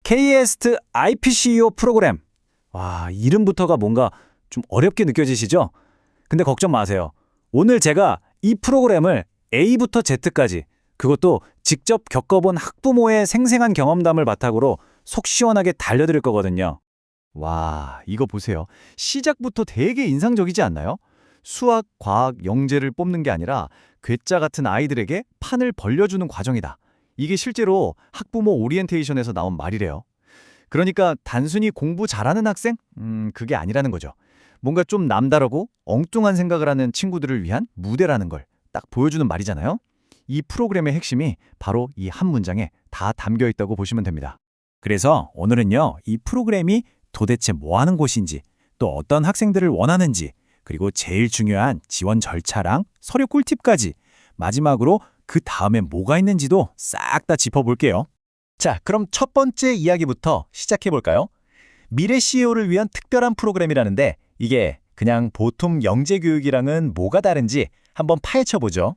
Kest IPCEO 프로그램. 와, 이름부터가 뭔가 좀 어렵게 느껴지시죠? 근데 걱정 마세요. 오늘 제가 이 프로그램을 A부터 Z까지, 그것도 직접 겪어본 학부모의 생생한 경험담을 바탕으로 속 시원하게 달려드릴 거거든요. 와, 이거 보세요. 시작부터 되게 인상적이지 않나요? 수학, 과학, 영재를 뽑는 게 아니라 괴짜 같은 아이들에게 판을 벌려주는 과정이다. 이게 실제로 학부모 오리엔테이션에서 나온 말이래요. 그러니까 단순히 공부 잘하는 학생? 그게 아니라는 거죠. 뭔가 좀 남다르고 엉뚱한 생각을 하는 친구들을 위한 무대라는 걸 딱 보여주는 말이잖아요. 이 프로그램의 핵심이 바로 이 한 문장에 다 담겨 있다고 보시면 됩니다. 그래서 오늘은요, 이 프로그램이 도대체 뭐 하는 곳인지, 또 어떤 학생들을 원하는지, 그리고 제일 중요한 지원 절차랑 서류 꿀팁까지, 마지막으로 그 다음에 뭐가 있는지도 싹 다 짚어볼게요. 자, 그럼 첫 번째 이야기부터 시작해볼까요? 미래 CEO를 위한 특별한 프로그램이라는데 이게 그냥 보통 영재 교육이랑은 뭐가 다른지 한번 파헤쳐보죠.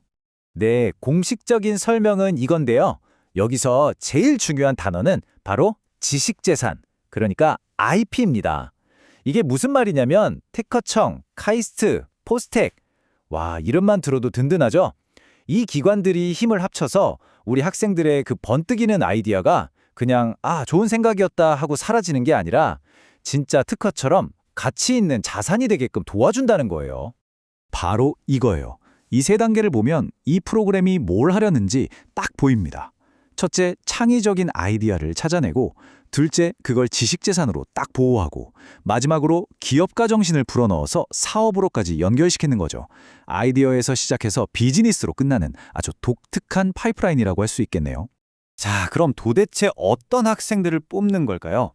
네, 공식적인 설명은 이건데요. 여기서 제일 중요한 단어는 바로 지식재산, 그러니까 IP입니다. 이게 무슨 말이냐면 테커청, 카이스트, 포스텍, 와, 이름만 들어도 든든하죠? 이 기관들이 힘을 합쳐서 우리 학생들의 그 번뜩이는 아이디어가 그냥 좋은 생각이었다 하고 사라지는 게 아니라 진짜 특허처럼 가치 있는 자산이 되게끔 도와준다는 거예요. 바로 이거예요. 이 세 단계를 보면 이 프로그램이 뭘 하려는지 딱 보입니다. 첫째, 창의적인 아이디어를 찾아내고, 둘째, 그걸 지식재산으로 딱 보호하고, 마지막으로 기업가 정신을 불어넣어서 사업으로까지 연결시키는 거죠. 아이디어에서 시작해서 비즈니스로 끝나는 아주 독특한 파이프라인이라고 할 수 있겠네요. 자, 그럼 도대체 어떤 학생들을 뽑는 걸까요?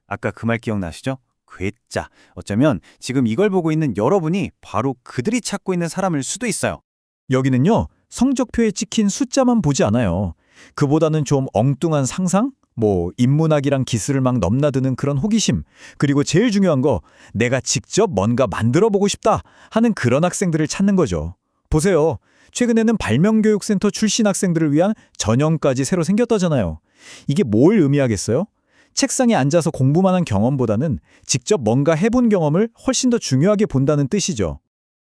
아까 그 말 기억나시죠? 괴짜. 어쩌면 지금 이걸 보고 있는 여러분이 바로 그들이 찾고 있는 사람일 수도 있어요. 여기는요, 성적표에 찍힌 숫자만 보지 않아요. 그보다는 좀 엉뚱한 상상? 인문학이랑 기술을 막 넘나드는 그런 호기심, 그리고 제일 중요한 거, 내가 직접 뭔가 만들어보고 싶다 하는 그런 학생들을 찾는 거죠. 보세요. 최근에는 발명교육센터 출신 학생들을 위한 전형까지 새로 생겼다잖아요. 이게 뭘 의미하겠어요? 책상에 앉아서 공부만 한 경험보다는 직접 뭔가 해본 경험을 훨씬 더 중요하게 본다는 뜻이죠.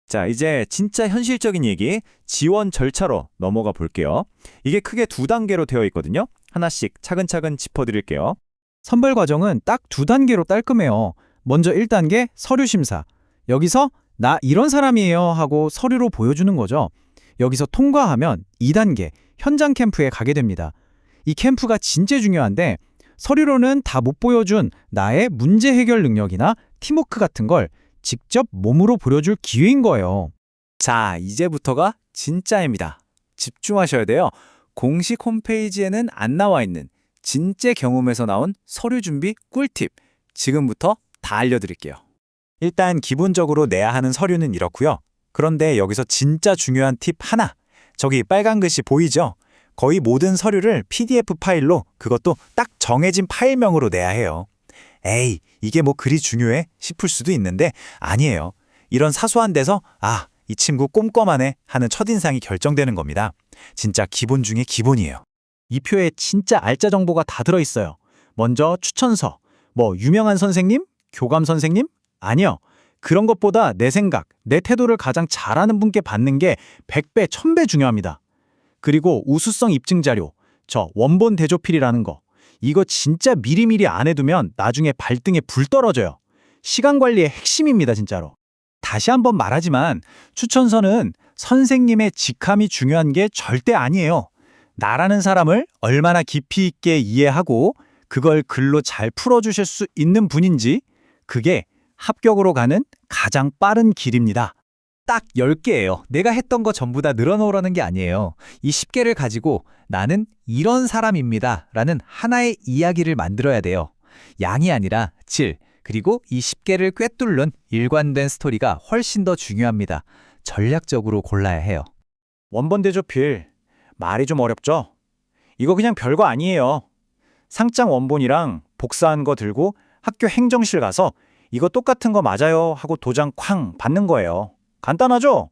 자, 이제 진짜 현실적인 얘기, 지원 절차로 넘어가 볼게요. 이게 크게 두 단계로 되어 있거든요. 하나씩 차근차근 짚어드릴게요. 선발 과정은 딱 두 단계로 깔끔해요. 먼저 1단계 서류 심사. 여기서 나 이런 사람이에요 하고 서류로 보여주는 거죠. 여기서 통과하면 2단계 현장 캠프에 가게 됩니다. 이 캠프가 진짜 중요한데 서류로는 다 못 보여준 나의 문제 해결 능력이나 팀워크 같은 걸 직접 몸으로 보여줄 기회인 거예요. 자, 이제부터가 진짜입니다. 집중하셔야 돼요. 공식 홈페이지에는 안 나와 있는 진짜 경험에서 나온 서류 준비 꿀팁, 지금부터 다 알려드릴게요. 일단 기본적으로 내야 하는 서류는 이렇고요. 그런데 여기서 진짜 중요한 팁 하나, 저기 빨간 글씨 보이죠? 거의 모든 서류를 PDF 파일로, 그것도 딱 정해진 파일명으로 내야 해요. 에이, 이게 뭐 그리 중요해? 싶을 수도 있는데 아니에요. 이런 사소한 데서 이 친구 꼼꼼하네 하는 첫인상이 결정되는 겁니다. 진짜 기본 중에 기본이에요. 이 표에 진짜 알짜 정보가 다 들어있어요. 먼저 추천서, 유명한 선생님? 교감 선생님? 아니요. 그런 것보다 내 생각, 내 태도를 가장 잘하는 분께 받는 게 100배, 1000배 중요합니다. 그리고 우수성 입증 자료, 저 원본 대조필이라는 거. 이거 진짜 미리미리 안 해두면 나중에 발등에 불 떨어져요. 시간 관리의 핵심입니다, 진짜로. 다시 한번 말하지만 추천서는 선생님의 직함이 중요한 게 절대 아니에요. 나라는 사람을 얼마나 깊이 있게 이해하고 그걸 글로 잘 풀어주실 수 있는 분인지, 그게 합격으로 가는 가장 빠른 길입니다. 딱 10개예요. 내가 했던 거 전부 다 늘어놓으라는 게 아니에요. 이 10개를 가지고 나는 이런 사람입니다 라는 하나의 이야기를 만들어야 돼요. 양이 아니라 질, 그리고 이 10개를 꿰뚫는 일관된 스토리가 훨씬 더 중요합니다. 전략적으로 골라야 해요. 원본 대조필, 말이 좀 어렵죠? 이거 그냥 별거 아니에요. 상장 원본이랑 복사한 거 들고 학교 행정실 가서 이거 똑같은 거 맞아요 하고 도장 쾅 받는 거예요. 간단하죠?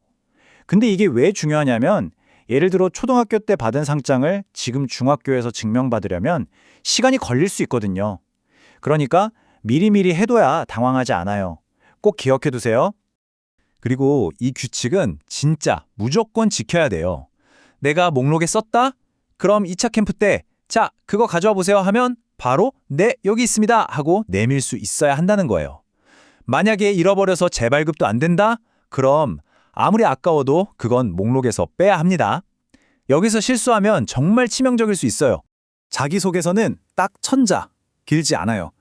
근데 이게 왜 중요하냐면 예를 들어 초등학교 때 받은 상장을 지금 중학교에서 증명받으려면 시간이 걸릴 수 있거든요. 그러니까 미리미리 해둬야 당황하지 않아요. 꼭 기억해 두세요. 그리고 이 규칙은 진짜 무조건 지켜야 돼요. 내가 목록에 썼다? 그럼 2차 캠프 때 자, 그거 가져와 보세요 하면 바로 네, 여기 있습니다 하고 내밀 수 있어야 한다는 거예요. 만약에 잃어버려서 재발급도 안 된다? 그럼 아무리 아까워도 그건 목록에서 빼야 합니다. 여기서 실수하면 정말 치명적일 수 있어요. 자기소개서는 딱 천자, 길지 않아요.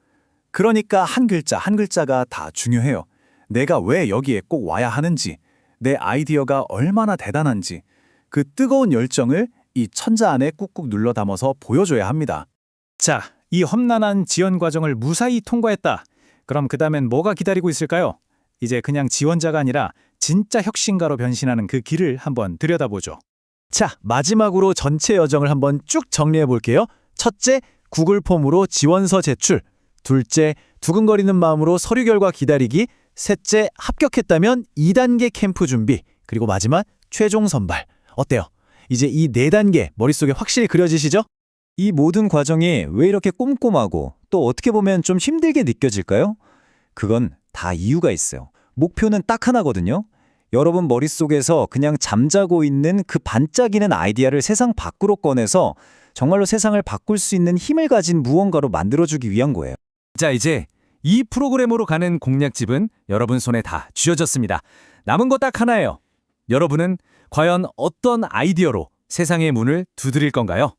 그러니까 한 글자 한 글자가 다 중요해요. 내가 왜 여기에 꼭 와야 하는지, 내 아이디어가 얼마나 대단한지, 그 뜨거운 열정을 이 천자 안에 꾹꾹 눌러 담아서 보여줘야 합니다. 자, 이 험난한 지원 과정을 무사히 통과했다. 그럼 그 다음엔 뭐가 기다리고 있을까요? 이제 그냥 지원자가 아니라 진짜 혁신가로 변신하는 그 길을 한번 들여다보죠. 자, 마지막으로 전체 여정을 한번 쭉 정리해 볼게요. 첫째, 구글 폼으로 지원서 제출. 둘째, 두근거리는 마음으로 서류 결과 기다리기. 셋째, 합격했다면 2단계 캠프 준비. 그리고 마지막, 최종 선발. 어때요? 이제 이 4단계 머릿속에 확실히 그려지시죠? 이 모든 과정이 왜 이렇게 꼼꼼하고 또 어떻게 보면 좀 힘들게 느껴질까요? 그건 다 이유가 있어요. 목표는 딱 하나거든요. 여러분 머릿속에서 그냥 잠자고 있는 그 반짝이는 아이디어를 세상 밖으로 꺼내서 정말로 세상을 바꿀 수 있는 힘을 가진 무언가로 만들어주기 위한 거예요. 자, 이제 이 프로그램으로 가는 공략집은 여러분 손에 다 쥐어졌습니다. 남은 거 딱 하나예요. 여러분은 과연 어떤 아이디어로 세상의 문을 두드릴 건가요?